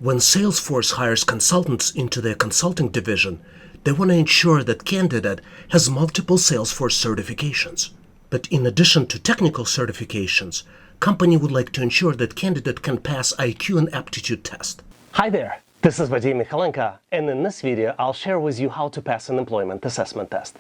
When Salesforce hires consultants into their consulting division, they want to ensure that candidate has multiple Salesforce certifications. But in addition to technical certifications, company would like to ensure that candidate can pass IQ and aptitude test. Hi there, this is Vadim Michalenko, and in this video I'll share with you how to pass an employment assessment test.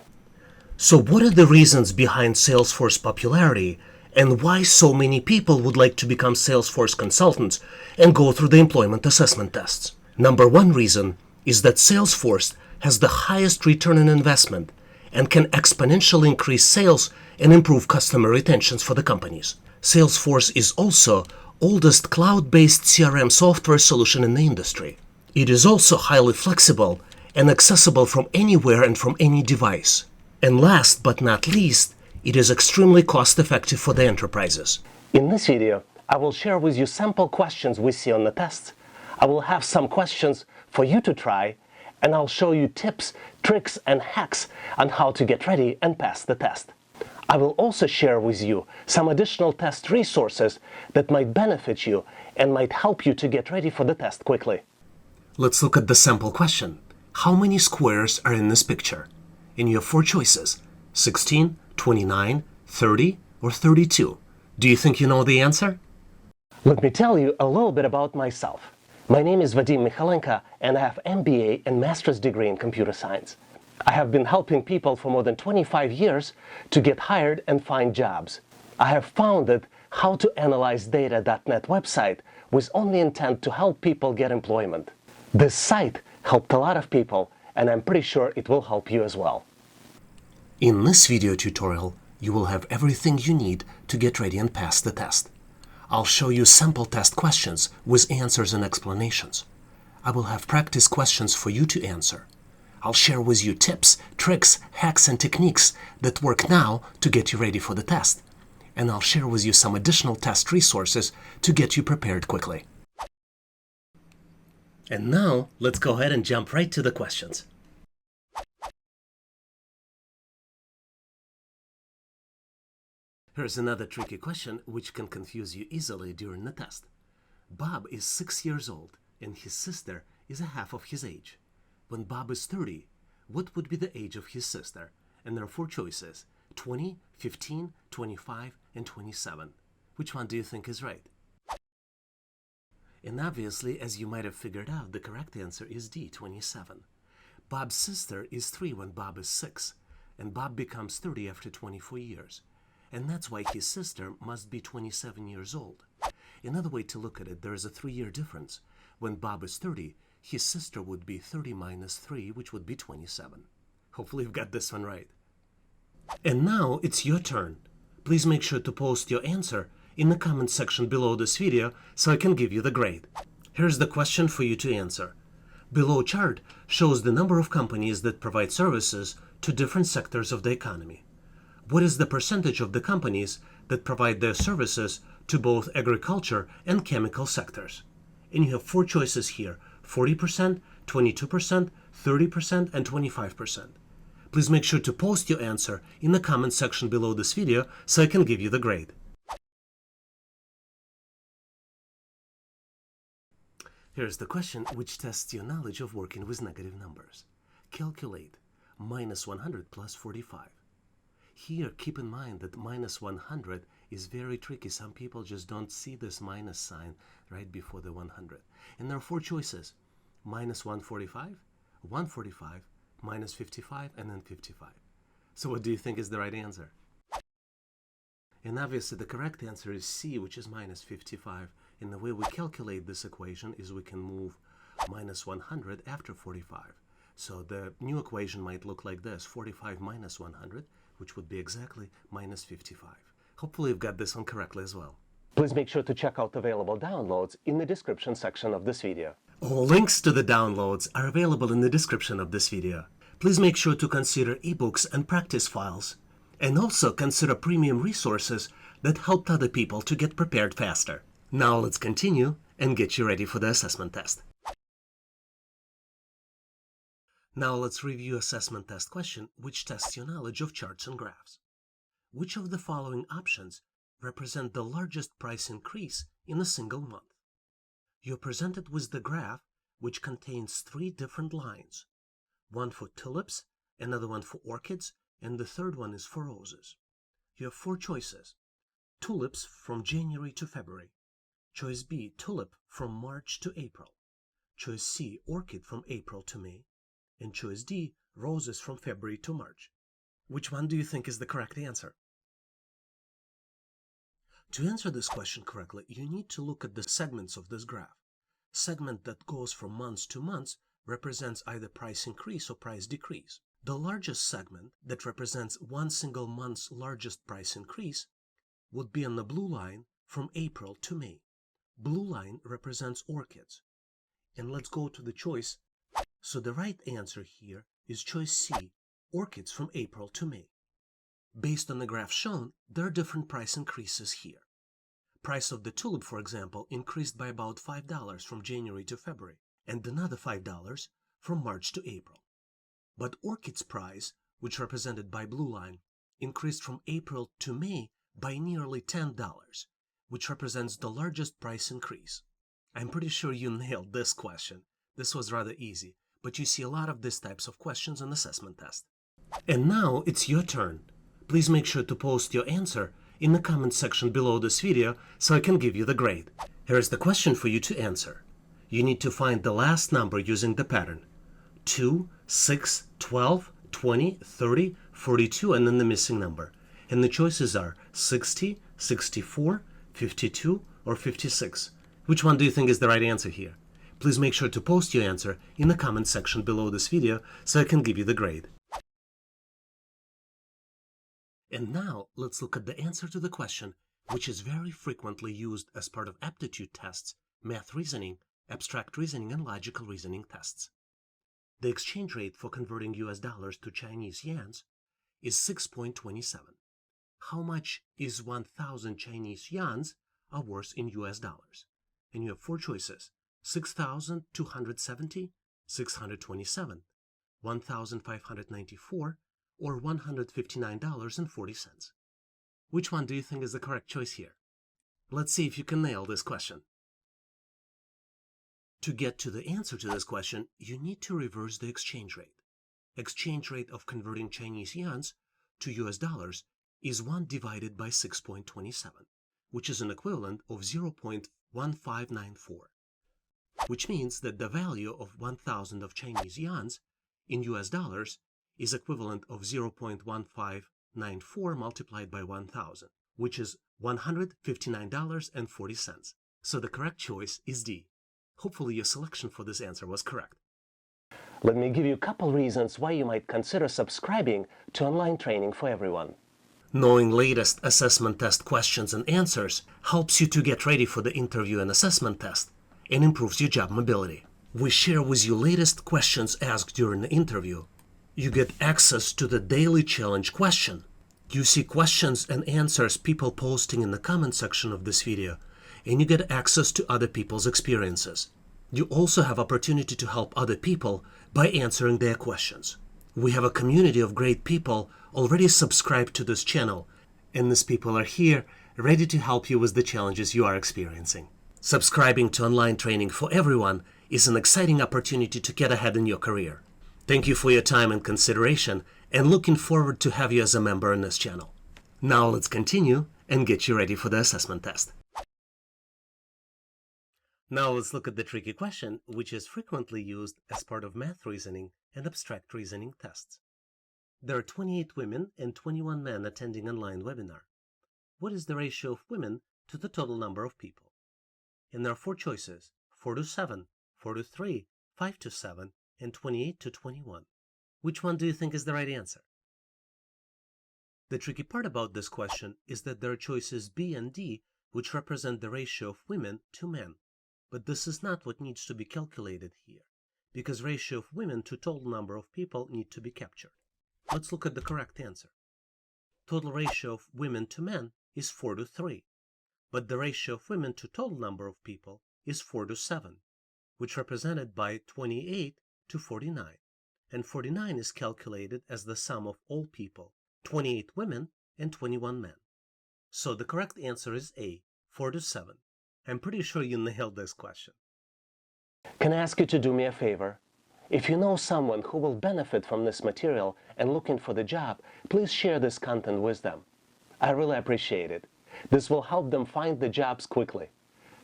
So what are the reasons behind Salesforce Popularity and why so many people would like to become Salesforce consultants and go through the employment assessment tests? Number one reason is that Salesforce has the highest return on investment and can exponentially increase sales and improve customer retentions for the companies. Salesforce is also oldest cloud-based CRM software solution in the industry. It is also highly flexible and accessible from anywhere and from any device. And last but not least, it is extremely cost-effective for the enterprises. In this video, I will share with you sample questions we see on the tests. I will have some questions for you to try, and I'll show you tips, tricks, and hacks on how to get ready and pass the test. I will also share with you some additional test resources that might benefit you and might help you to get ready for the test quickly. Let's look at the sample question. How many squares are in this picture? And you have four choices: 16, 29, 30, or 32. Do you think you know the answer? Let me tell you a little bit about myself. My name is Vadim Michalenko, and I have MBA and master's degree in computer science. I have been helping people for more than 25 years to get hired and find jobs. I have founded howtoanalyzedata.net website with only intent to help people get employment. This site helped a lot of people, and I'm pretty sure it will help you as well. In this video tutorial, you will have everything you need to get ready and pass the test. I'll show you sample test questions with answers and explanations. I will have practice questions for you to answer. I'll share with you tips, tricks, hacks, and techniques that work now to get you ready for the test. And I'll share with you some additional test resources to get you prepared quickly. And now, let's go ahead and jump right to the questions. Here's another tricky question which can confuse you easily during the test. Bob is 6 years old and his sister is a half of his age. When Bob is 30, what would be the age of his sister? And there are four choices: 20, 15, 25, and 27. Which one do you think is right? And obviously, as you might have figured out, the correct answer is D, 27. Bob's sister is 3 when Bob is 6, and Bob becomes 30 after 24 years. And that's why his sister must be 27 years old. Another way to look at it, there is a 3-year difference. When Bob is 30, his sister would be 30 minus 3, which would be 27. Hopefully you've got this one right. And now it's your turn. Please make sure to post your answer in the comment section below this video so I can give you the grade. Here's the question for you to answer. Below chart shows the number of companies that provide services to different sectors of the economy. What is the percentage of the companies that provide their services to both agriculture and chemical sectors? And you have four choices here: 40%, 22%, 30%, and 25%. Please make sure to post your answer in the comment section below this video so I can give you the grade. Here's the question which tests your knowledge of working with negative numbers. Calculate minus 100 plus 45. Here, keep in mind that minus 100 is very tricky. Some people just don't see this minus sign right before the 100. And there are four choices: minus 145, 145, minus 55, and then 55. So what do you think is the right answer? And obviously the correct answer is C, which is minus 55. And the way we calculate this equation is we can move minus 100 after 45. So the new equation might look like this: 45 minus 100, which would be exactly minus 55. Hopefully you've got this one correctly as well. Please make sure to check out available downloads in the description section of this video. All links to the downloads are available in the description of this video. Please make sure to consider ebooks and practice files, and also consider premium resources that helped other people to get prepared faster. Now let's continue and get you ready for the assessment test. Now let's review assessment test question which tests your knowledge of charts and graphs. Which of the following options represent the largest price increase in a single month? You're presented with the graph, which contains 3 different lines. One for tulips, another one for orchids, and the third one is for roses. You have 4 choices. Tulips from January to February. Choice B, tulip from March to April. Choice C, orchid from April to May. And choice D, roses from February to March. Which one do you think is the correct answer? To answer this question correctly, you need to look at the segments of this graph. Segment that goes from months to months represents either price increase or price decrease. The largest segment that represents one single month's largest price increase would be on the blue line from April to May. Blue line represents orchids. And let's go to the choice. So the right answer here is choice C, orchids from April to May. Based on the graph shown, there are different price increases here. Price of the tulip, for example, increased by about $5 from January to February, and another $5 from March to April. But orchid's price, which represented by blue line, increased from April to May by nearly $10, which represents the largest price increase. I'm pretty sure you nailed this question. This was rather easy, but you see a lot of these types of questions on assessment test. And now it's your turn. Please make sure to post your answer in the comment section below this video so I can give you the grade. Here is the question for you to answer. You need to find the last number using the pattern. 2, 6, 12, 20, 30, 42, and then the missing number. And the choices are 60, 64, 52, or 56. Which one do you think is the right answer here? Please make sure to post your answer in the comment section below this video so I can give you the grade. And now let's look at the answer to the question, which is very frequently used as part of aptitude tests, math reasoning, abstract reasoning, and logical reasoning tests. The exchange rate for converting US dollars to Chinese yuans is 6.27. How much is 1,000 Chinese yuans are worth in US dollars? And you have 4 choices: 6,270, 627, 1,594, or $159.40. Which one do you think is the correct choice here? Let's see if you can nail this question. To get to the answer to this question, you need to reverse the exchange rate. Exchange rate of converting Chinese yuans to US dollars is 1 divided by 6.27, which is an equivalent of 0.1594, which means that the value of 1,000 of Chinese yuans in US dollars is equivalent of 0.1594 multiplied by 1,000, which is $159.40. So the correct choice is D. Hopefully your selection for this answer was correct. Let me give you a couple reasons why you might consider subscribing to online training for everyone. Knowing latest assessment test questions and answers helps you to get ready for the interview and assessment test and improves your job mobility. We share with you latest questions asked during the interview. You get access to the daily challenge question. You see questions and answers people posting in the comment section of this video, and you get access to other people's experiences. You also have opportunity to help other people by answering their questions. We have a community of great people already subscribed to this channel, and these people are here ready to help you with the challenges you are experiencing. Subscribing to online training for everyone is an exciting opportunity to get ahead in your career. Thank you for your time and consideration, and looking forward to have you as a member in this channel. Now let's continue and get you ready for the assessment test. Now let's look at the tricky question, which is frequently used as part of math reasoning and abstract reasoning tests. There are 28 women and 21 men attending online webinar. What is the ratio of women to the total number of people? And there are 4 choices: 4:7, 4:3, 5:7, and 28:21. Which one do you think is the right answer? The tricky part about this question is that there are choices B and D, which represent the ratio of women to men. But this is not what needs to be calculated here, because ratio of women to total number of people need to be captured. Let's look at the correct answer. Total ratio of women to men is 4:3, but the ratio of women to total number of people is 4:7, which represented by 28:49, and 49 is calculated as the sum of all people, 28 women and 21 men. So the correct answer is A, 4:7. I'm pretty sure you nailed this question. Can I ask you to do me a favor? If you know someone who will benefit from this material and looking for the job, please share this content with them. I really appreciate it. This will help them find the jobs quickly.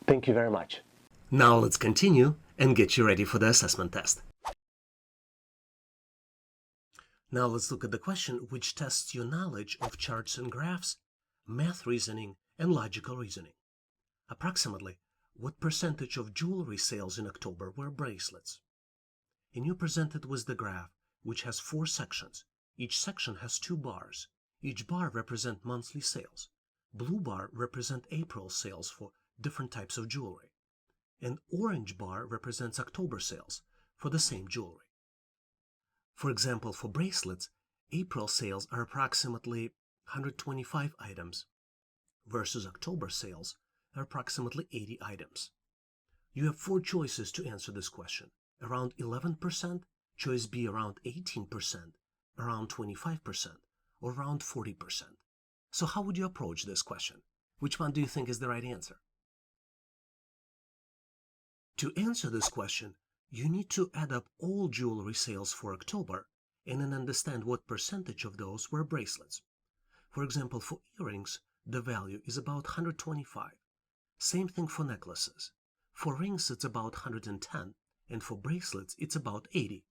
Thank you very much. Now let's continue and get you ready for the assessment test. Now let's look at the question which tests your knowledge of charts and graphs, math reasoning, and logical reasoning. Approximately, what percentage of jewelry sales in October were bracelets? And you're presented with the graph, which has 4 sections. Each section has 2 bars. Each bar represents monthly sales. Blue bar represents April sales for different types of jewelry. And orange bar represents October sales for the same jewelry. For example, for bracelets, April sales are approximately 125 items versus October sales are approximately 80 items. You have 4 choices to answer this question. Around 11%, choice B around 18%, around 25%, or around 40%. So how would you approach this question? Which one do you think is the right answer? To answer this question, you need to add up all jewelry sales for October and then understand what percentage of those were bracelets. For example, for earrings, the value is about 125. Same thing for necklaces. For rings, it's about 110, and for bracelets, it's about 80.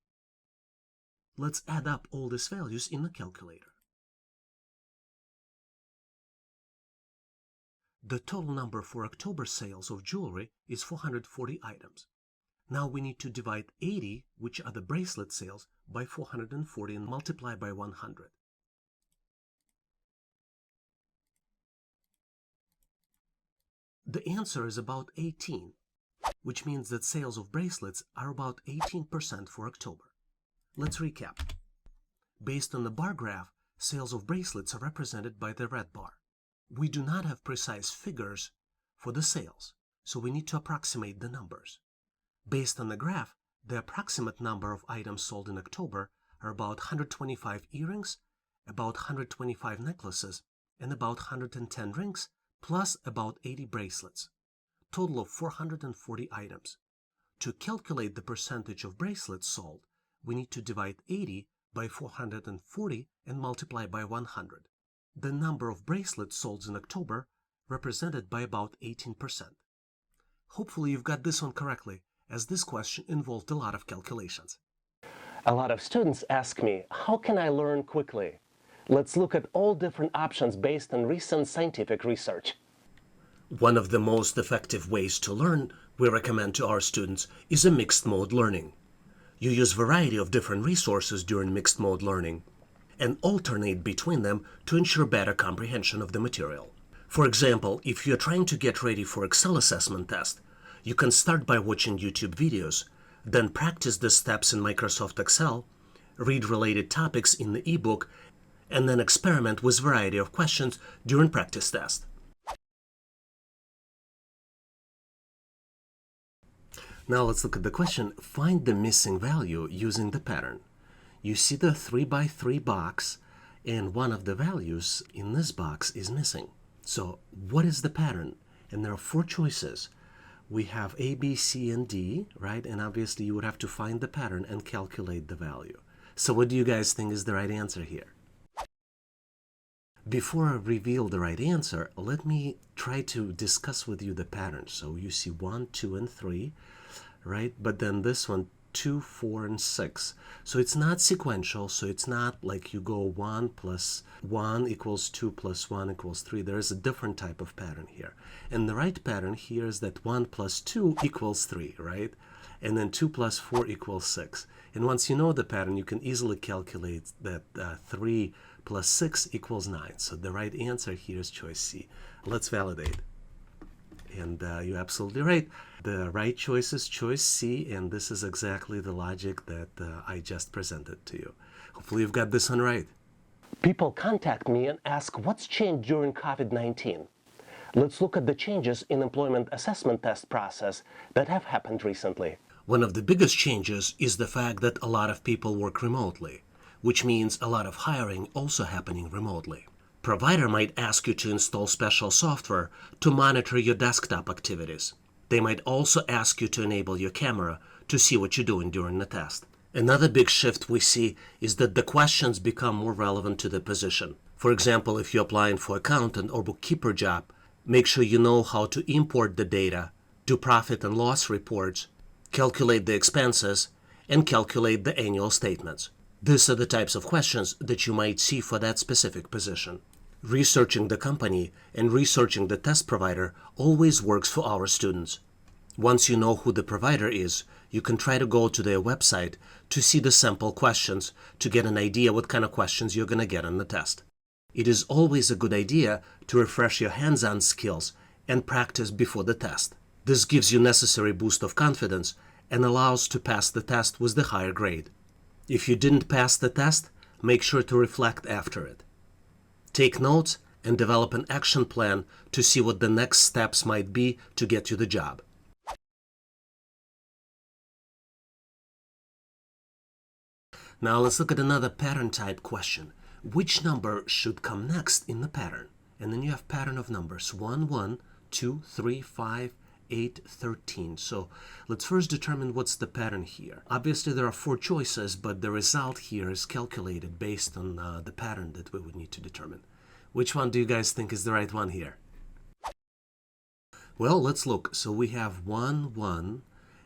Let's add up all these values in the calculator. The total number for October sales of jewelry is 440 items. Now we need to divide 80, which are the bracelet sales, by 440 and multiply by 100. The answer is about 18, which means that sales of bracelets are about 18% for October. Let's recap. Based on the bar graph, sales of bracelets are represented by the red bar. We do not have precise figures for the sales, so we need to approximate the numbers. Based on the graph, the approximate number of items sold in October are about 125 earrings, about 125 necklaces, and about 110 rings, plus about 80 bracelets. Total of 440 items. To calculate the percentage of bracelets sold, we need to divide 80 by 440 and multiply by 100. The number of bracelets sold in October represented by about 18%. Hopefully you've got this one correctly, as this question involved a lot of calculations. A lot of students ask me, how can I learn quickly? Let's look at all different options based on recent scientific research. One of the most effective ways to learn we recommend to our students is a mixed mode learning. You use a variety of different resources during mixed mode learning and alternate between them to ensure better comprehension of the material. For example, if you're trying to get ready for Excel assessment test, you can start by watching YouTube videos, then practice the steps in Microsoft Excel, read related topics in the ebook, and then experiment with a variety of questions during practice test. Now let's look at the question, find the missing value using the pattern. You see the 3x3 box, and one of the values in this box is missing. So what is the pattern? And there are 4 choices. We have A, B, C, and D, right? And obviously you would have to find the pattern and calculate the value. So what do you guys think is the right answer here? Before I reveal the right answer, let me try to discuss with you the pattern. So you see 1, 2, and 3, right? But then this one, 2, 4, and 6. So it's not sequential, so it's not like you go 1 plus 1 equals 2 plus 1 equals 3. There is a different type of pattern here. And the right pattern here is that 1 plus 2 equals 3, right? And then 2 plus 4 equals 6. And once you know the pattern, you can easily calculate that 3 plus 6 equals 9. So the right answer here is choice C. Let's validate. And you're absolutely right. The right choice is choice C, and this is exactly the logic that I just presented to you. Hopefully you've got this one right. People contact me and ask what's changed during COVID-19. Let's look at the changes in employment assessment test process that have happened recently. One of the biggest changes is the fact that a lot of people work remotely, which means a lot of hiring also happening remotely. Provider might ask you to install special software to monitor your desktop activities. They might also ask you to enable your camera to see what you're doing during the test. Another big shift we see is that the questions become more relevant to the position. For example, if you're applying for accountant or bookkeeper job, make sure you know how to import the data, do profit and loss reports, calculate the expenses, and calculate the annual statements. These are the types of questions that you might see for that specific position. Researching the company and researching the test provider always works for our students. Once you know who the provider is, you can try to go to their website to see the sample questions to get an idea what kind of questions you're going to get on the test. It is always a good idea to refresh your hands-on skills and practice before the test. This gives you necessary boost of confidence and allows to pass the test with the higher grade. If you didn't pass the test, make sure to reflect after it. Take notes and develop an action plan to see what the next steps might be to get you the job. Now let's look at another pattern type question. Which number should come next in the pattern? And then you have pattern of numbers 1, 1, 2, 3, 5, 8, 13. So let's first determine what's the pattern here. Obviously there are 4 choices, but the result here is calculated based on the pattern that we would need to determine. Which one do you guys think is the right one here? Well, let's look. So we have 1, 1,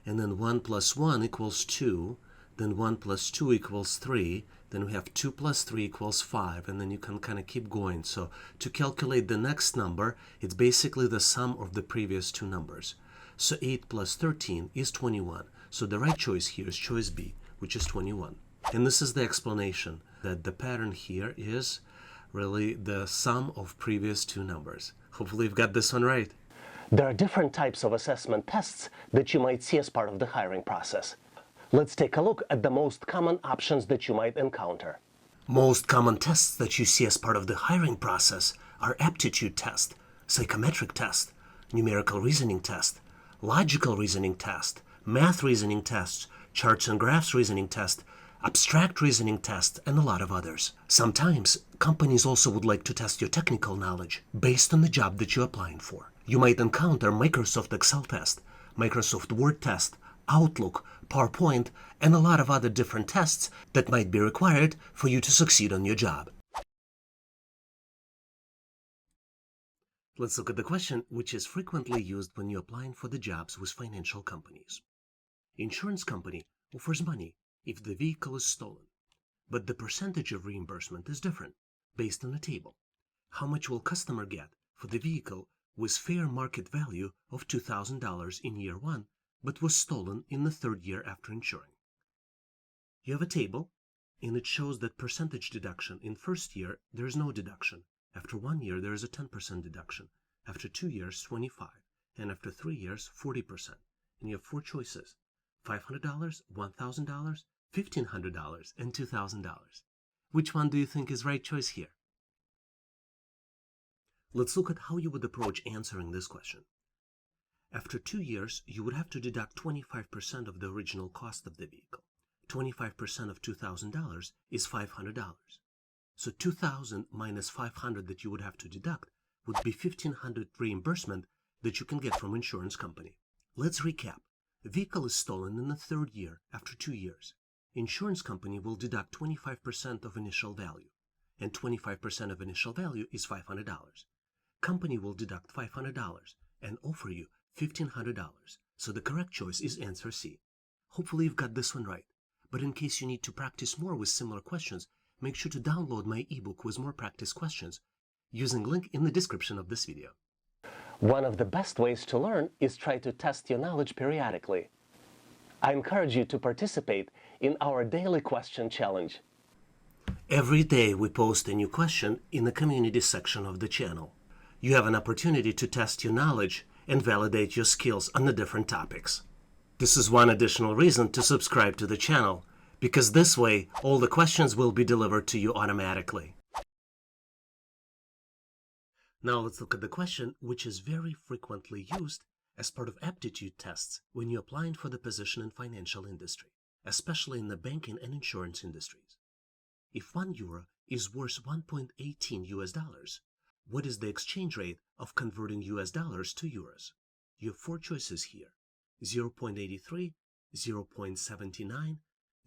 and then 1 plus 1 equals 2, then 1 plus 2 equals 3, then we have 2 plus 3 equals 5, and then you can kind of keep going. So to calculate the next number, it's basically the sum of the previous 2 numbers. So 8 plus 13 is 21. So the right choice here is choice B, which is 21. And this is the explanation that the pattern here is really the sum of previous 2 numbers. Hopefully you've got this one right. There are different types of assessment tests that you might see as part of the hiring process. Let's take a look at the most common options that you might encounter. Most common tests that you see as part of the hiring process are aptitude test, psychometric test, numerical reasoning test, logical reasoning test, math reasoning tests, charts and graphs reasoning test, abstract reasoning test, and a lot of others. Sometimes companies also would like to test your technical knowledge based on the job that you're applying for. You might encounter Microsoft Excel test, Microsoft Word test, Outlook, PowerPoint, and a lot of other different tests that might be required for you to succeed on your job. Let's look at the question which is frequently used when you're applying for the jobs with financial companies. Insurance company offers money if the vehicle is stolen, but the percentage of reimbursement is different based on a table. How much will customer get for the vehicle with fair market value of $2,000 in year 1 but was stolen in the 3rd year after insuring? You have a table, and it shows that percentage deduction. In 1st year, there is no deduction. After 1 year, there is a 10% deduction. After 2 years, 25%. And after 3 years, 40%. And you have 4 choices: $500, $1,000, $1,500, and $2,000. Which one do you think is right choice here? Let's look at how you would approach answering this question. After 2 years, you would have to deduct 25% of the original cost of the vehicle. 25% of $2,000 is $500. So $2,000 minus $500 that you would have to deduct would be $1,500 reimbursement that you can get from insurance company. Let's recap. The vehicle is stolen in the 3rd year after 2 years. Insurance company will deduct 25% of initial value, and 25% of initial value is $500. Company will deduct $500 and offer you $1,500. So the correct choice is answer C. Hopefully you've got this one right. But in case you need to practice more with similar questions, make sure to download my ebook with more practice questions using link in the description of this video. One of the best ways to learn is try to test your knowledge periodically. I encourage you to participate in our daily question challenge. Every day we post a new question in the community section of the channel. You have an opportunity to test your knowledge and validate your skills on the different topics. This is one additional reason to subscribe to the channel, because this way all the questions will be delivered to you automatically. Now let's look at the question which is very frequently used as part of aptitude tests when you're applying for the position in financial industry, especially in the banking and insurance industries. If €1 is worth 1.18 US dollars, what is the exchange rate of converting US dollars to euros? You have four choices here: 0.83, 0.79,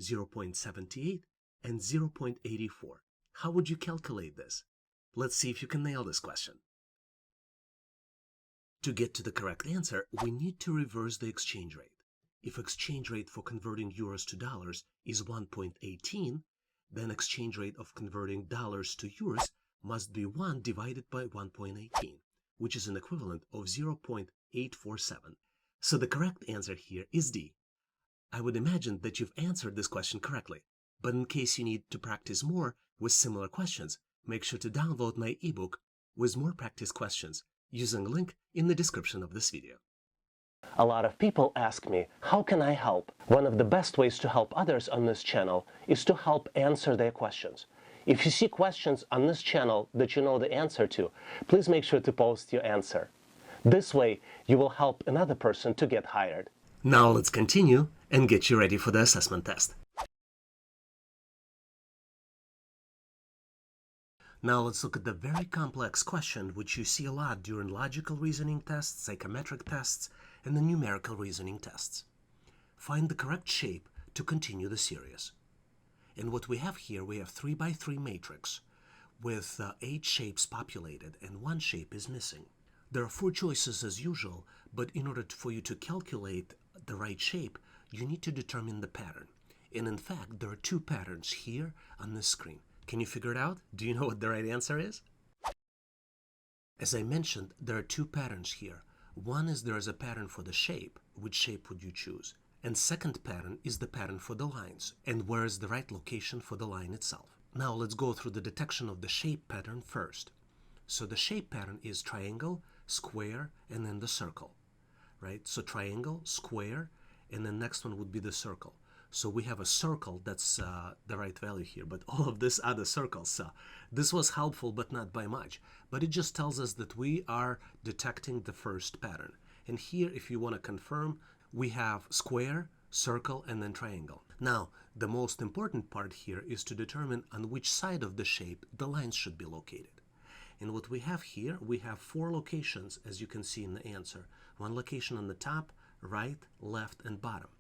0.78, and 0.84. How would you calculate this? Let's see if you can nail this question. To get to the correct answer, we need to reverse the exchange rate. If exchange rate for converting euros to dollars is 1.18, then exchange rate of converting dollars to euros must be 1 divided by 1.18, which is an equivalent of 0.847. So the correct answer here is D. I would imagine that you've answered this question correctly, but in case you need to practice more with similar questions, make sure to download my ebook with more practice questions using a link in the description of this video. A lot of people ask me, how can I help? One of the best ways to help others on this channel is to help answer their questions. If you see questions on this channel that you know the answer to, please make sure to post your answer. This way, you will help another person to get hired. Now let's continue and get you ready for the assessment test. Now let's look at the very complex question which you see a lot during logical reasoning tests, psychometric tests, and the numerical reasoning tests. Find the correct shape to continue the series. And what we have here, we have 3 by 3 matrix with 8 shapes populated and 1 shape is missing. There are 4 choices as usual, but in order for you to calculate the right shape, you need to determine the pattern. And in fact, there are 2 patterns here on this screen. Can you figure it out? Do you know what the right answer is? As I mentioned, there are 2 patterns here. One is there is a pattern for the shape. Which shape would you choose? And second pattern is the pattern for the lines. And where is the right location for the line itself? Now let's go through the detection of the shape pattern first. So the shape pattern is triangle, square, and then the circle, right? So triangle, square, and then next one would be the circle. So we have a circle, that's the right value here, but all of this are the circles. So this was helpful, but not by much. But it just tells us that we are detecting the first pattern. And here, if you want to confirm, we have square, circle, and then triangle. Now, the most important part here is to determine on which side of the shape the lines should be located. And what we have here, we have 4 locations, as you can see in the answer. 1 location on the top, right, left, and bottom.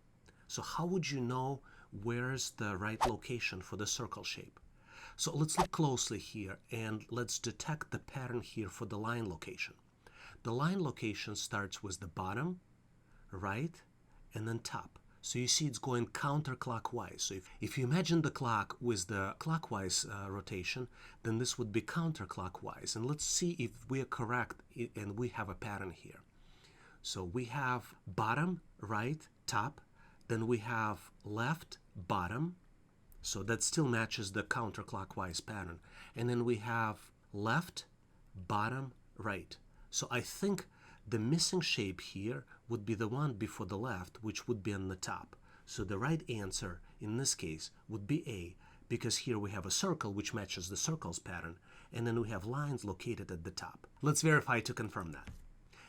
So how would you know where's the right location for the circle shape? So let's look closely here and let's detect the pattern here for the line location. The line location starts with the bottom, right, and then top. So you see it's going counterclockwise. So if you imagine the clock with the clockwise rotation, then this would be counterclockwise. And let's see if we are correct and we have a pattern here. So we have bottom, right, top. Then we have left, bottom, so that still matches the counterclockwise pattern. And then we have left, bottom, right. So I think the missing shape here would be the one before the left, which would be on the top. So the right answer in this case would be A, because here we have a circle which matches the circle's pattern, and then we have lines located at the top. Let's verify to confirm that.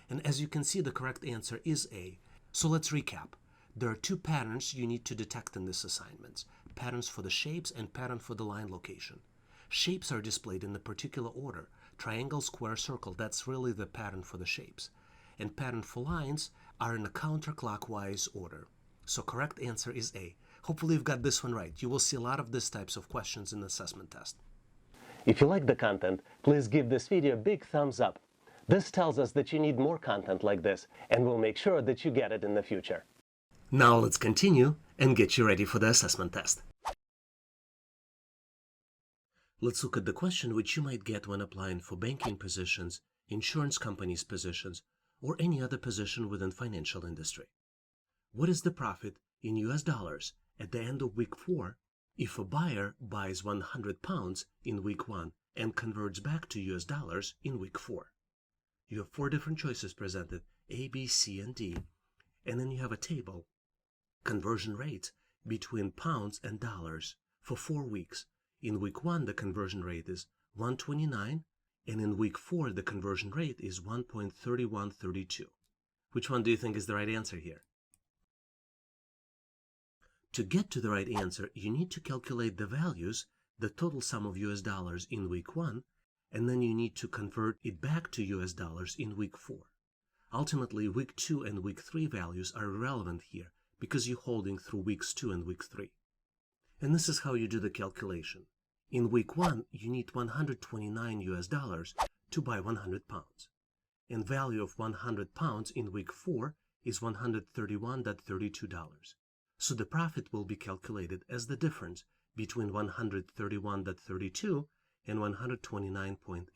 And as you can see, the correct answer is A. So let's recap. There are 2 patterns you need to detect in this assignment: patterns for the shapes and pattern for the line location. Shapes are displayed in the particular order: triangle, square, circle. That's really the pattern for the shapes. And pattern for lines are in a counterclockwise order. So correct answer is A. Hopefully you've got this one right. You will see a lot of these types of questions in the assessment test. If you like the content, please give this video a big thumbs up. This tells us that you need more content like this, and we'll make sure that you get it in the future. Now let's continue and get you ready for the assessment test. Let's look at the question which you might get when applying for banking positions, insurance companies positions, or any other position within financial industry. What is the profit in US dollars at the end of week 4 if a buyer buys 100 pounds in week 1 and converts back to US dollars in week 4? You have 4 different choices presented, A, B, C, and D, and then you have a table. Conversion rate between pounds and dollars for 4 weeks. In week 1, the conversion rate is 1.29, and in week 4, the conversion rate is 1.3132. Which one do you think is the right answer here? To get to the right answer, you need to calculate the values, the total sum of US dollars in week 1, and then you need to convert it back to US dollars in week 4. Ultimately, week 2 and week 3 values are irrelevant here because you're holding through weeks 2 and week 3. And this is how you do the calculation. In week 1, you need $129 to buy 100 pounds. And value of 100 pounds in week 4 is $131.32. So the profit will be calculated as the difference between $131.32 and $129.8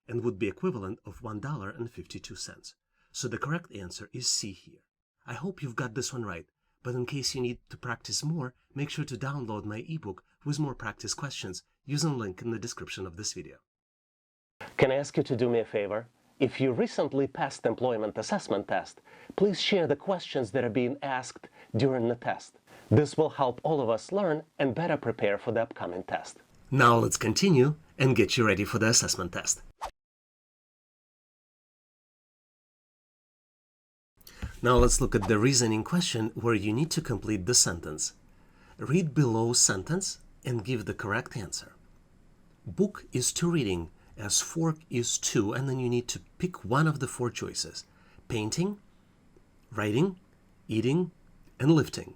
and would be equivalent of $1.52. So the correct answer is C here. I hope you've got this one right, but in case you need to practice more, make sure to download my ebook with more practice questions using the link in the description of this video. Can I ask you to do me a favor? If you recently passed the employment assessment test, please share the questions that are being asked during the test. This will help all of us learn and better prepare for the upcoming test. Now let's continue and get you ready for the assessment test. Now let's look at the reasoning question where you need to complete the sentence. Read below sentence and give the correct answer. Book is to reading as fork is to, and then you need to pick one of the 4 choices: painting, writing, eating, and lifting.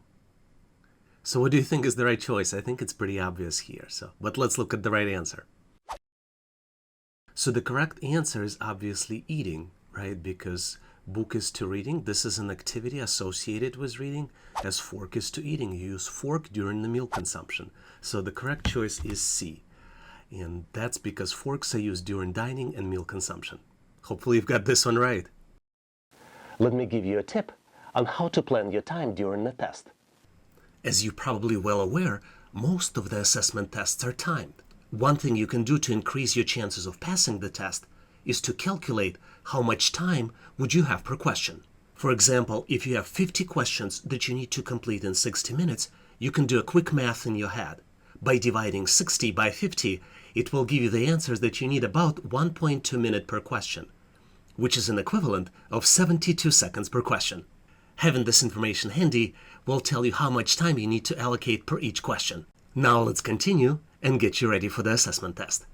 So what do you think is the right choice? I think it's pretty obvious here. But let's look at the right answer. So the correct answer is obviously eating, right? Because book is to reading. This is an activity associated with reading, as fork is to eating. You use fork during the meal consumption. So the correct choice is C. And that's because forks are used during dining and meal consumption. Hopefully you've got this one right. Let me give you a tip on how to plan your time during the test. As you're probably well aware, most of the assessment tests are timed. One thing you can do to increase your chances of passing the test is to calculate how much time would you have per question. For example, if you have 50 questions that you need to complete in 60 minutes, you can do a quick math in your head. By dividing 60 by 50, it will give you the answers that you need about 1.2 minutes per question, which is an equivalent of 72 seconds per question. Having this information handy will tell you how much time you need to allocate per each question. Now let's continue and get you ready for the assessment test.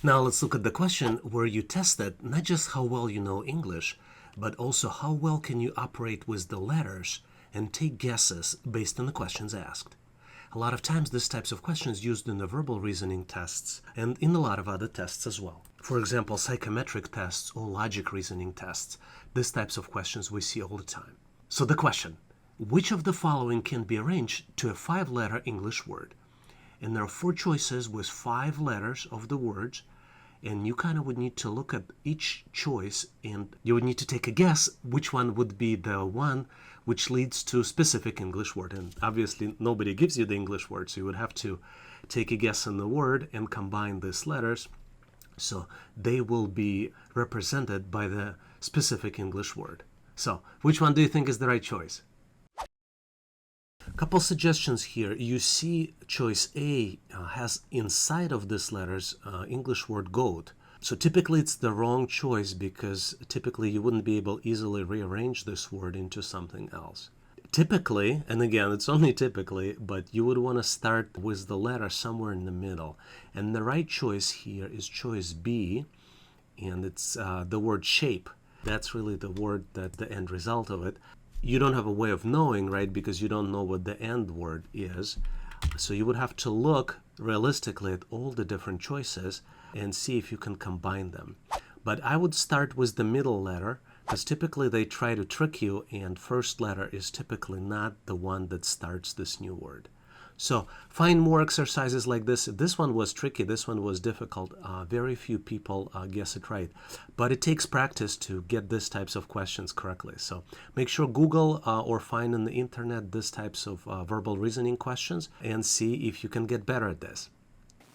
Now let's look at the question where you tested not just how well you know English, but also how well can you operate with the letters and take guesses based on the questions asked. A lot of times this types of questions used in the verbal reasoning tests and in a lot of other tests as well. For example, psychometric tests or logic reasoning tests. These types of questions we see all the time. So the question, which of the following can be arranged to a 5-letter English word? And there are 4 choices with 5 letters of the words, and you kind of would need to look at each choice and you would need to take a guess which one would be the one which leads to a specific English word. And obviously nobody gives you the English word, so you would have to take a guess on the word and combine these letters so they will be represented by the specific English word. So which one do you think is the right choice? Couple suggestions here. You see choice A has inside of these letters English word goat. So typically it's the wrong choice because typically you wouldn't be able easily rearrange this word into something else. Typically, and again it's only typically, but you would want to start with the letter somewhere in the middle. And the right choice here is choice B, and it's the word shape. That's really the word, that the end result of it. You don't have a way of knowing, right, because you don't know what the end word is. So you would have to look realistically at all the different choices and see if you can combine them. But I would start with the middle letter because typically they try to trick you, and first letter is typically not the one that starts this new word. So find more exercises like this. This one was tricky. This one was difficult. Very few people guess it right. But it takes practice to get these types of questions correctly. So make sure Google or find on the internet these types of verbal reasoning questions and see if you can get better at this.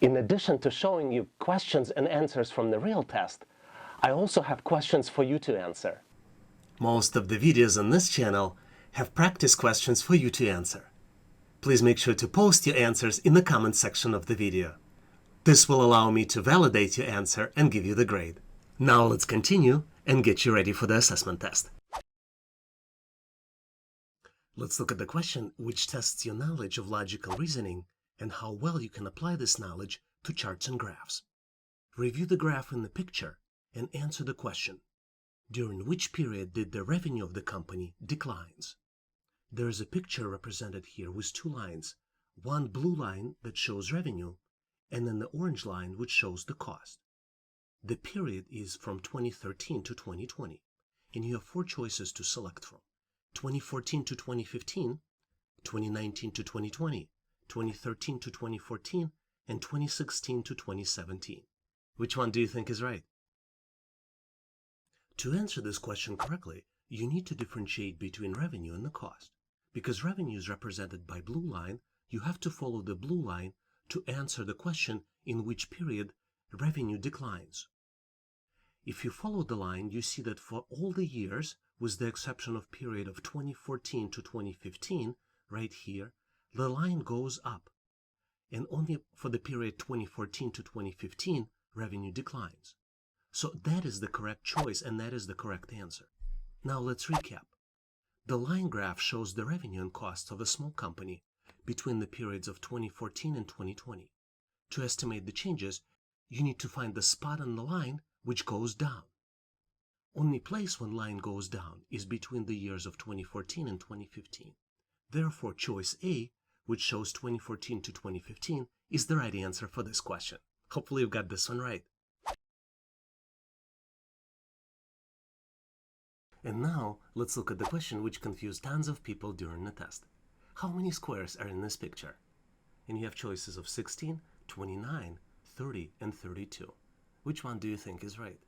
In addition to showing you questions and answers from the real test, I also have questions for you to answer. Most of the videos on this channel have practice questions for you to answer. Please make sure to post your answers in the comment section of the video. This will allow me to validate your answer and give you the grade. Now let's continue and get you ready for the assessment test. Let's look at the question which tests your knowledge of logical reasoning and how well you can apply this knowledge to charts and graphs. Review the graph in the picture and answer the question. During which period did the revenue of the company declines? There is a picture represented here with two lines, one blue line that shows revenue, and then the orange line which shows the cost. The period is from 2013 to 2020, and you have four choices to select from: 2014 to 2015, 2019 to 2020, 2013 to 2014, and 2016 to 2017. Which one do you think is right? To answer this question correctly, you need to differentiate between revenue and the cost. Because revenue is represented by blue line, you have to follow the blue line to answer the question in which period revenue declines. If you follow the line, you see that for all the years, with the exception of period of 2014 to 2015, right here, the line goes up. And only for the period 2014 to 2015, revenue declines. So that is the correct choice, and that is the correct answer. Now let's recap. The line graph shows the revenue and costs of a small company between the periods of 2014 and 2020. To estimate the changes, you need to find the spot on the line which goes down. Only place when line goes down is between the years of 2014 and 2015. Therefore, choice A, which shows 2014 to 2015, is the right answer for this question. Hopefully you've got this one right. And now, let's look at the question which confused tons of people during the test. How many squares are in this picture? And you have choices of 16, 29, 30, and 32. Which one do you think is right?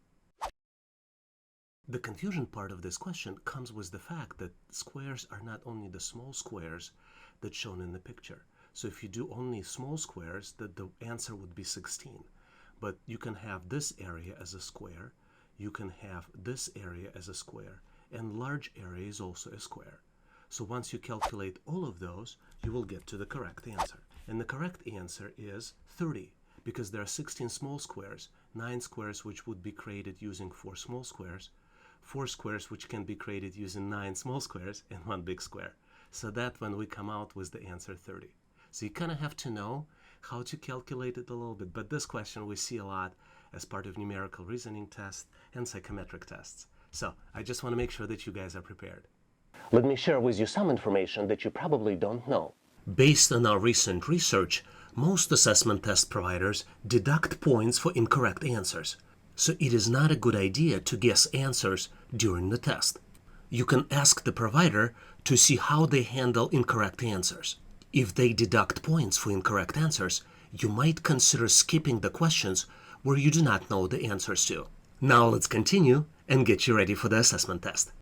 The confusion part of this question comes with the fact that squares are not only the small squares that's shown in the picture. So if you do only small squares, the answer would be 16. But you can have this area as a square, you can have this area as a square, and large area is also a square. So once you calculate all of those, you will get to the correct answer. And the correct answer is 30, because there are 16 small squares, 9 squares which would be created using 4 small squares, 4 squares which can be created using 9 small squares, and 1 big square. So that when we come out with the answer 30. So you kind of have to know how to calculate it a little bit, but this question we see a lot as part of numerical reasoning tests and psychometric tests. So I just want to make sure that you guys are prepared. Let me share with you some information that you probably don't know. Based on our recent research, most assessment test providers deduct points for incorrect answers. So it is not a good idea to guess answers during the test. You can ask the provider to see how they handle incorrect answers. If they deduct points for incorrect answers, you might consider skipping the questions where you do not know the answers to. Now let's continue and get you ready for the assessment test.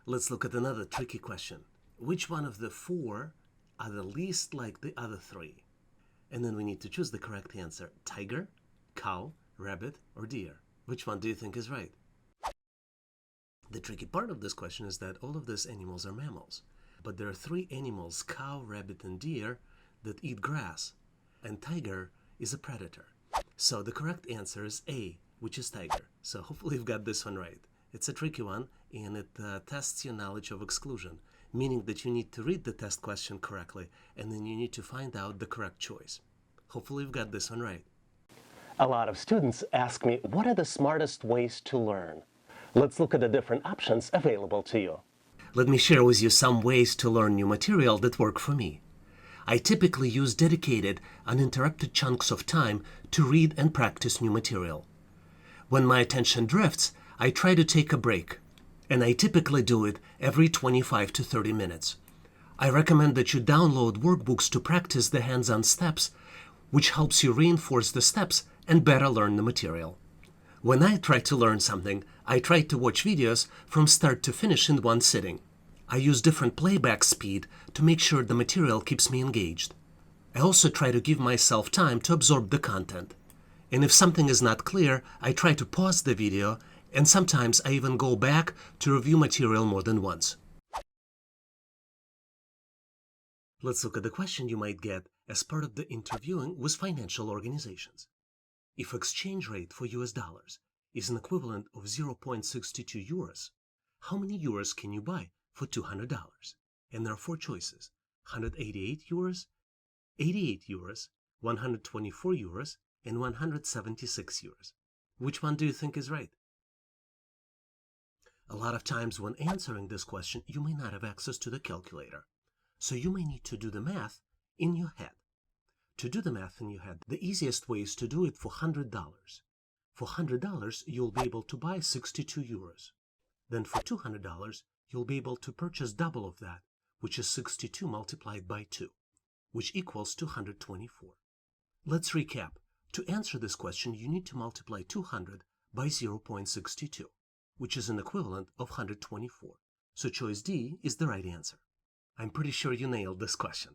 Let's look at another tricky question. Which one of the 4 are the least like the other 3? And then we need to choose the correct answer: tiger, cow, rabbit, or deer. Which one do you think is right? The tricky part of this question is that all of these animals are mammals. But there are 3 animals, cow, rabbit, and deer, that eat grass. And tiger is a predator. So the correct answer is A, which is tiger. So hopefully you've got this one right. It's a tricky one, and it tests your knowledge of exclusion, meaning that you need to read the test question correctly, and then you need to find out the correct choice. Hopefully you've got this one right. A lot of students ask me, what are the smartest ways to learn? Let's look at the different options available to you. Let me share with you some ways to learn new material that work for me. I typically use dedicated, uninterrupted chunks of time to read and practice new material. When my attention drifts, I try to take a break, and I typically do it every 25 to 30 minutes. I recommend that you download workbooks to practice the hands-on steps, which helps you reinforce the steps and better learn the material. When I try to learn something, I try to watch videos from start to finish in one sitting. I use different playback speed to make sure the material keeps me engaged. I also try to give myself time to absorb the content. And if something is not clear, I try to pause the video, and sometimes I even go back to review material more than once. Let's look at the question you might get as part of the interviewing with financial organizations. If exchange rate for US dollars is an equivalent of 0.62 euros, how many euros can you buy for $200? And there are 4 choices: 188 euros, 88 euros, 124 euros, and 176 euros. Which one do you think is right? A lot of times when answering this question, you may not have access to the calculator. So you may need to do the math in your head. To do the math in your head, the easiest way is to do it for $100. For $100, you'll be able to buy 62 euros. Then for $200, you'll be able to purchase double of that, which is 62 multiplied by 2, which equals 224. Let's recap. To answer this question, you need to multiply 200 by 0.62, which is an equivalent of 124. So choice D is the right answer. I'm pretty sure you nailed this question.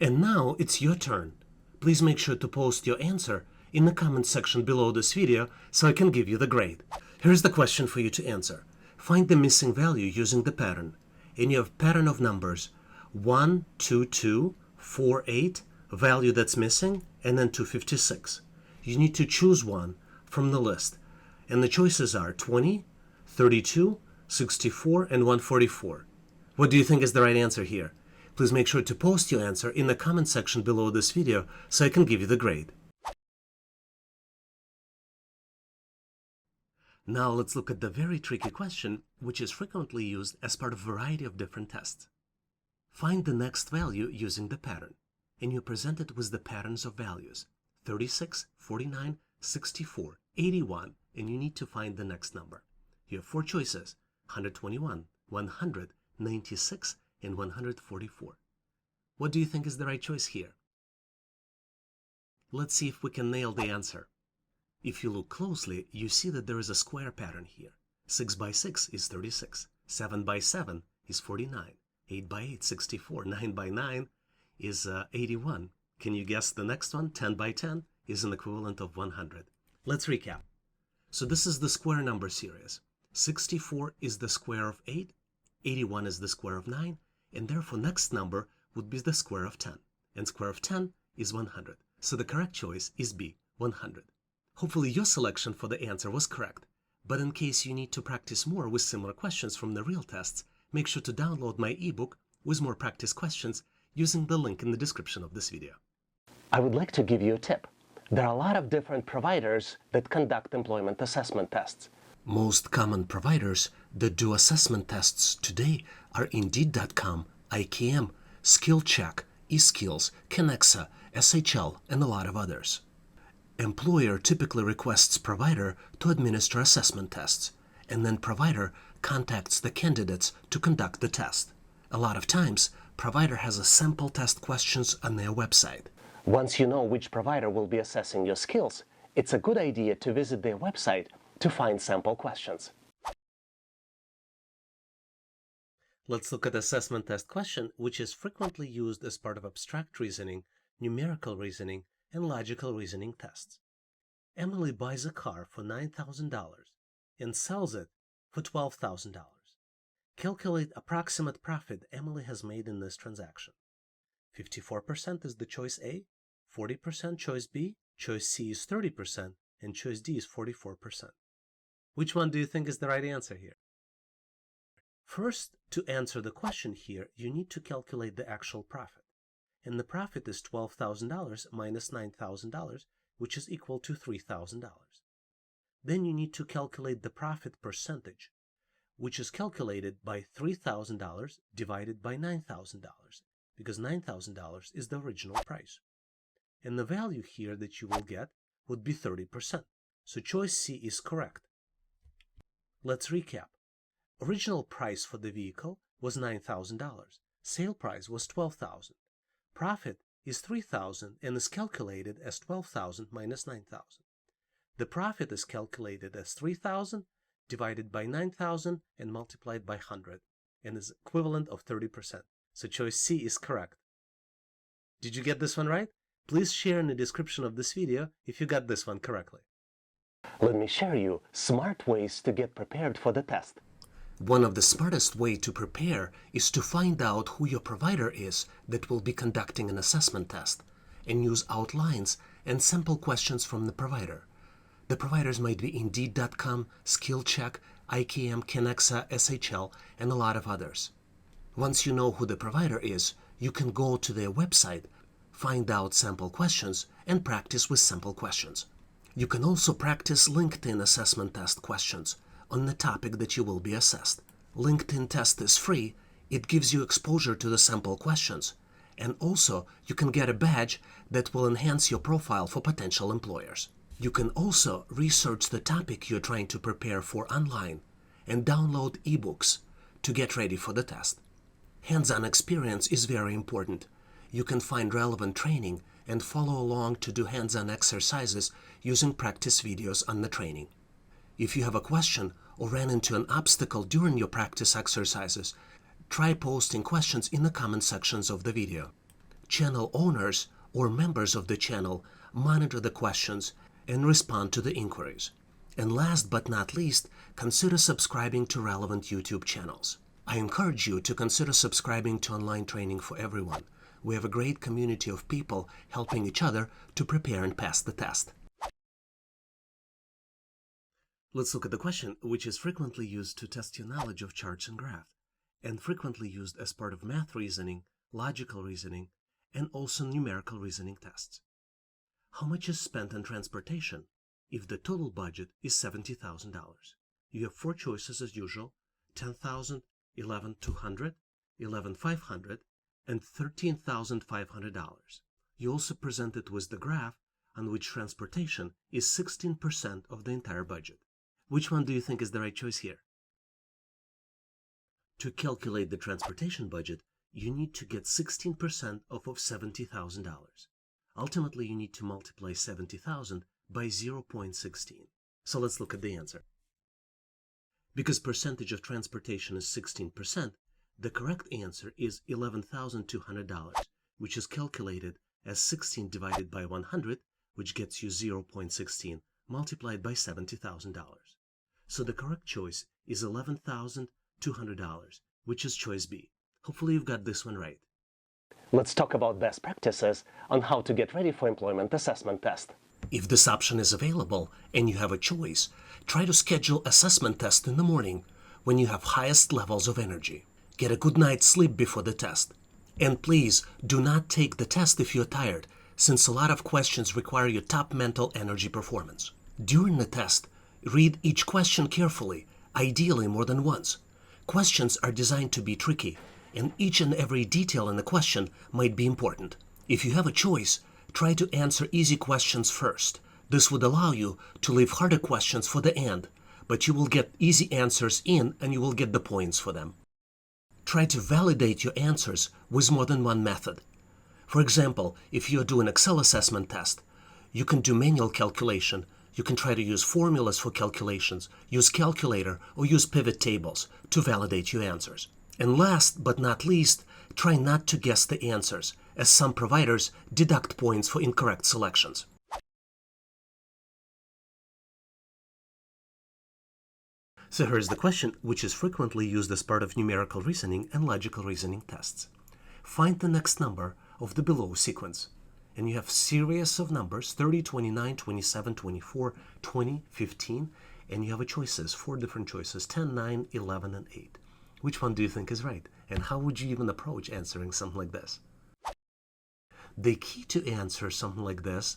And now it's your turn. Please make sure to post your answer in the comment section below this video so I can give you the grade. Here's the question for you to answer. Find the missing value using the pattern. And you have pattern of numbers 1, 2, 2, 4, 8, value that's missing, and then 256. You need to choose one from the list. And the choices are 20, 32, 64, and 144. What do you think is the right answer here? Please make sure to post your answer in the comment section below this video so I can give you the grade. Now let's look at the very tricky question, which is frequently used as part of a variety of different tests. Find the next value using the pattern, and you're presented with the patterns of values 36, 49, 64, 81, and you need to find the next number. You have four choices: 121, 100, 96, and 144. What do you think is the right choice here? Let's see if we can nail the answer. If you look closely, you see that there is a square pattern here. 6 by 6 is 36, 7 by 7 is 49, 8 by 8, 64, 9 by 9 is 81. Can you guess the next one? 10 by 10 is an equivalent of 100. Let's recap. So this is the square number series. 64 is the square of 8, 81 is the square of 9, and therefore next number would be the square of 10. And square of 10 is 100. So the correct choice is B, 100. Hopefully your selection for the answer was correct. But in case you need to practice more with similar questions from the real tests, make sure to download my ebook with more practice questions using the link in the description of this video. I would like to give you a tip. There are a lot of different providers that conduct employment assessment tests. Most common providers that do assessment tests today are Indeed.com, IKM, SkillCheck, eSkills, Kenexa, SHL, and a lot of others. Employer typically requests provider to administer assessment tests, and then provider contacts the candidates to conduct the test. A lot of times, provider has a sample test questions on their website. Once you know which provider will be assessing your skills, it's a good idea to visit their website to find sample questions. Let's look at assessment test question, which is frequently used as part of abstract reasoning, numerical reasoning, and logical reasoning tests. Emily buys a car for $9,000 and sells it for $12,000. Calculate approximate profit Emily has made in this transaction. 54% is the choice A, 40% choice B, choice C is 30%, and choice D is 44%. Which one do you think is the right answer here? First, to answer the question here, you need to calculate the actual profit. And the profit is $12,000 minus $9,000, which is equal to $3,000. Then you need to calculate the profit percentage, which is calculated by $3,000 divided by $9,000, because $9,000 is the original price. And the value here that you will get would be 30%. So choice C is correct. Let's recap. Original price for the vehicle was $9,000. Sale price was $12,000. Profit is $3,000 and is calculated as $12,000 minus $9,000. The profit is calculated as $3,000 divided by $9,000 and multiplied by 100 and is equivalent of 30%. So choice C is correct. Did you get this one right? Please share in the description of this video if you got this one correctly. Let me share you smart ways to get prepared for the test. One of the smartest ways to prepare is to find out who your provider is that will be conducting an assessment test and use outlines and sample questions from the provider. The providers might be Indeed.com, SkillCheck, IKM, Kenexa, SHL, and a lot of others. Once you know who the provider is, you can go to their website, find out sample questions, and practice with sample questions. You can also practice LinkedIn assessment test questions on the topic that you will be assessed. LinkedIn test is free. It gives you exposure to the sample questions. And also, you can get a badge that will enhance your profile for potential employers. You can also research the topic you're trying to prepare for online and download ebooks to get ready for the test. Hands-on experience is very important. You can find relevant training and follow along to do hands-on exercises using practice videos on the training. If you have a question or ran into an obstacle during your practice exercises, try posting questions in the comment sections of the video. Channel owners or members of the channel monitor the questions and respond to the inquiries. And last but not least, consider subscribing to relevant YouTube channels. I encourage you to consider subscribing to Online Training for Everyone. We have a great community of people helping each other to prepare and pass the test. Let's look at the question, which is frequently used to test your knowledge of charts and graphs, and frequently used as part of math reasoning, logical reasoning, and also numerical reasoning tests. How much is spent on transportation if the total budget is $70,000? You have four choices as usual: $10,000, $11,200, $11,500, and $13,500. You also presented with the graph on which transportation is 16% of the entire budget. Which one do you think is the right choice here? To calculate the transportation budget, you need to get 16% of $70,000. Ultimately, you need to multiply 70,000 by 0.16. So let's look at the answer. Because percentage of transportation is 16%, the correct answer is $11,200, which is calculated as 16 divided by 100, which gets you 0.16, multiplied by $70,000. So the correct choice is $11,200, which is choice B. Hopefully you've got this one right. Let's talk about best practices on how to get ready for employment assessment test. If this option is available and you have a choice, try to schedule assessment test in the morning when you have highest levels of energy. Get a good night's sleep before the test. And please do not take the test if you're tired, since a lot of questions require your top mental energy performance. During the test, read each question carefully, ideally more than once. Questions are designed to be tricky, and each and every detail in the question might be important. If you have a choice, try to answer easy questions first. This would allow you to leave harder questions for the end, but you will get easy answers in and you will get the points for them. Try to validate your answers with more than one method. For example, if you do an Excel assessment test, you can do manual calculation. You can try to use formulas for calculations, use calculator, or use pivot tables to validate your answers. And last but not least, try not to guess the answers, as some providers deduct points for incorrect selections. So here's the question, which is frequently used as part of numerical reasoning and logical reasoning tests. Find the next number of the below sequence. And you have series of numbers, 30, 29, 27, 24, 20, 15, and you have a choices, 4 different choices, 10, 9, 11, and 8. Which one do you think is right? And how would you even approach answering something like this? The key to answer something like this,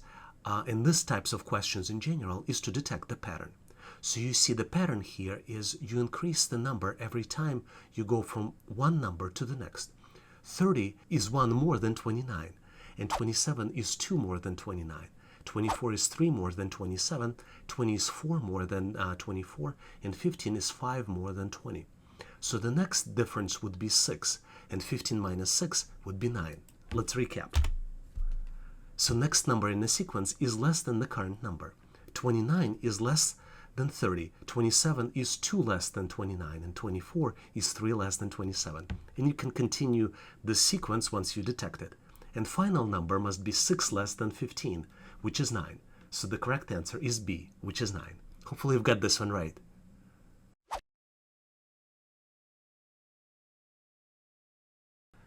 in these types of questions in general, is to detect the pattern. So you see the pattern here is you increase the number every time you go from one number to the next. 30 is 1 more than 29, and 27 is 2 more than 29. 24 is 3 more than 27, 20 is 4 more than 24, and 15 is 5 more than 20. So the next difference would be 6, and 15 minus 6 would be 9. Let's recap. So next number in the sequence is less than the current number. 29 is less than 30, 27 is 2 less than 29, and 24 is 3 less than 27. And you can continue the sequence once you detect it. And final number must be 6 less than 15, which is 9. So the correct answer is B, which is 9. Hopefully you've got this one right.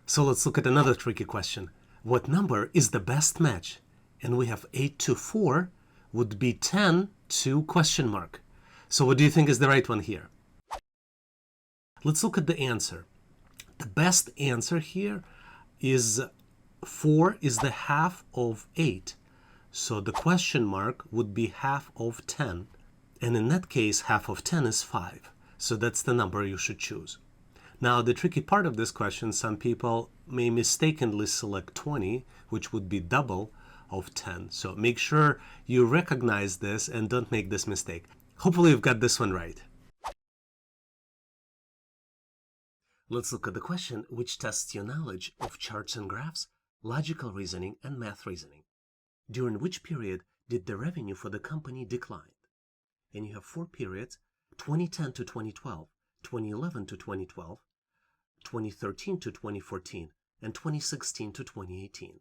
So let's look at another tricky question. What number is the best match? And we have 8 to 4 would be 10 to question mark. So what do you think is the right one here? Let's look at the answer. The best answer here is 4 is the half of 8. So the question mark would be half of 10. And in that case, half of 10 is 5. So that's the number you should choose. Now, the tricky part of this question, some people may mistakenly select 20, which would be double of 10. So make sure you recognize this and don't make this mistake. Hopefully you've got this one right. Let's look at the question, which tests your knowledge of charts and graphs, logical reasoning, and math reasoning. During which period did the revenue for the company decline? And you have 4 periods: 2010 to 2012, 2011 to 2012, 2013 to 2014, and 2016 to 2018.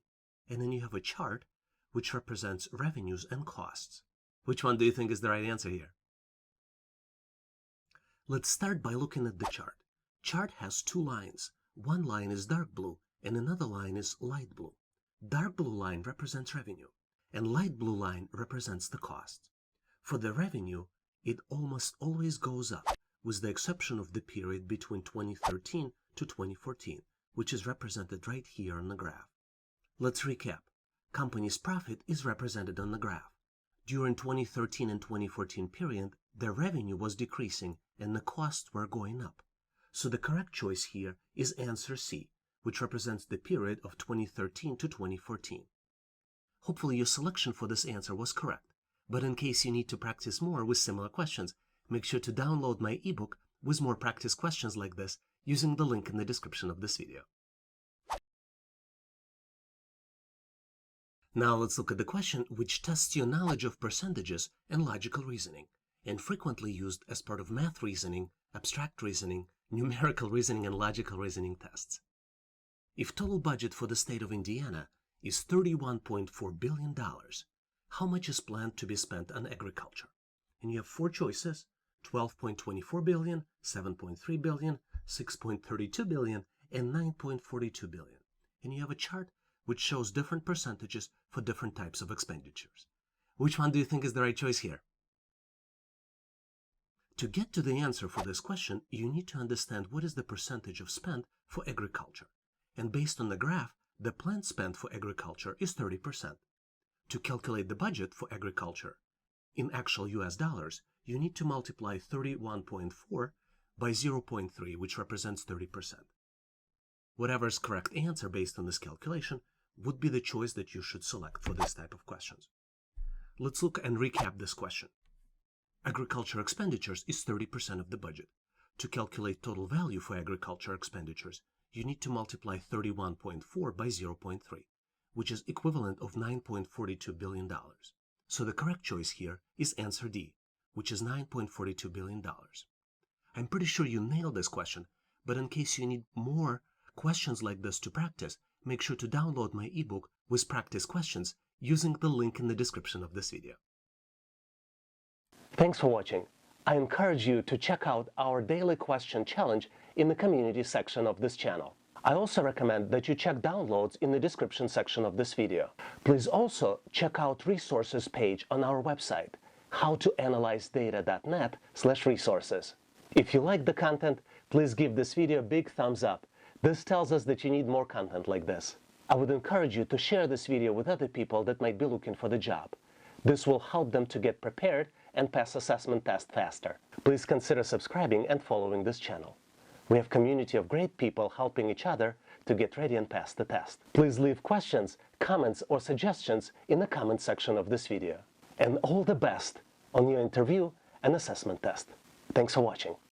And then you have a chart which represents revenues and costs. Which one do you think is the right answer here? Let's start by looking at the chart. Chart has 2 lines. One line is dark blue and another line is light blue. Dark blue line represents revenue and light blue line represents the cost. For the revenue, it almost always goes up, with the exception of the period between 2013 to 2014, which is represented right here on the graph. Let's recap. Company's profit is represented on the graph. During 2013 and 2014 period, their revenue was decreasing and the costs were going up. So the correct choice here is answer C, which represents the period of 2013 to 2014. Hopefully your selection for this answer was correct, but in case you need to practice more with similar questions, make sure to download my ebook with more practice questions like this using the link in the description of this video. Now let's look at the question which tests your knowledge of percentages and logical reasoning, and frequently used as part of math reasoning, abstract reasoning, numerical reasoning, and logical reasoning tests. If total budget for the state of Indiana is $31.4 billion, how much is planned to be spent on agriculture? And you have 4 choices: 12.24 billion, 7.3 billion, 6.32 billion, and 9.42 billion. And you have a chart which shows different percentages for different types of expenditures. Which one do you think is the right choice here? To get to the answer for this question, you need to understand what is the percentage of spend for agriculture. And based on the graph, the planned spend for agriculture is 30%. To calculate the budget for agriculture in actual US dollars, you need to multiply 31.4 by 0.3, which represents 30%. Whatever's correct answer based on this calculation would be the choice that you should select for this type of questions. Let's look and recap this question. Agriculture expenditures is 30% of the budget. To calculate total value for agriculture expenditures, you need to multiply 31.4 by 0.3, which is equivalent of $9.42 billion. So the correct choice here is answer D, which is $9.42 billion. I'm pretty sure you nailed this question, but in case you need more questions like this to practice, make sure to download my ebook with practice questions using the link in the description of this video. Thanks for watching. I encourage you to check out our daily question challenge in the community section of this channel. I also recommend that you check downloads in the description section of this video. Please also check out resources page on our website, howtoanalyzedata.net/resources. If you like the content, please give this video a big thumbs up. This tells us that you need more content like this. I would encourage you to share this video with other people that might be looking for the job. This will help them to get prepared and pass assessment test faster. Please consider subscribing and following this channel. We have a community of great people helping each other to get ready and pass the test. Please leave questions, comments, or suggestions in the comment section of this video. And all the best on your interview and assessment test. Thanks for watching.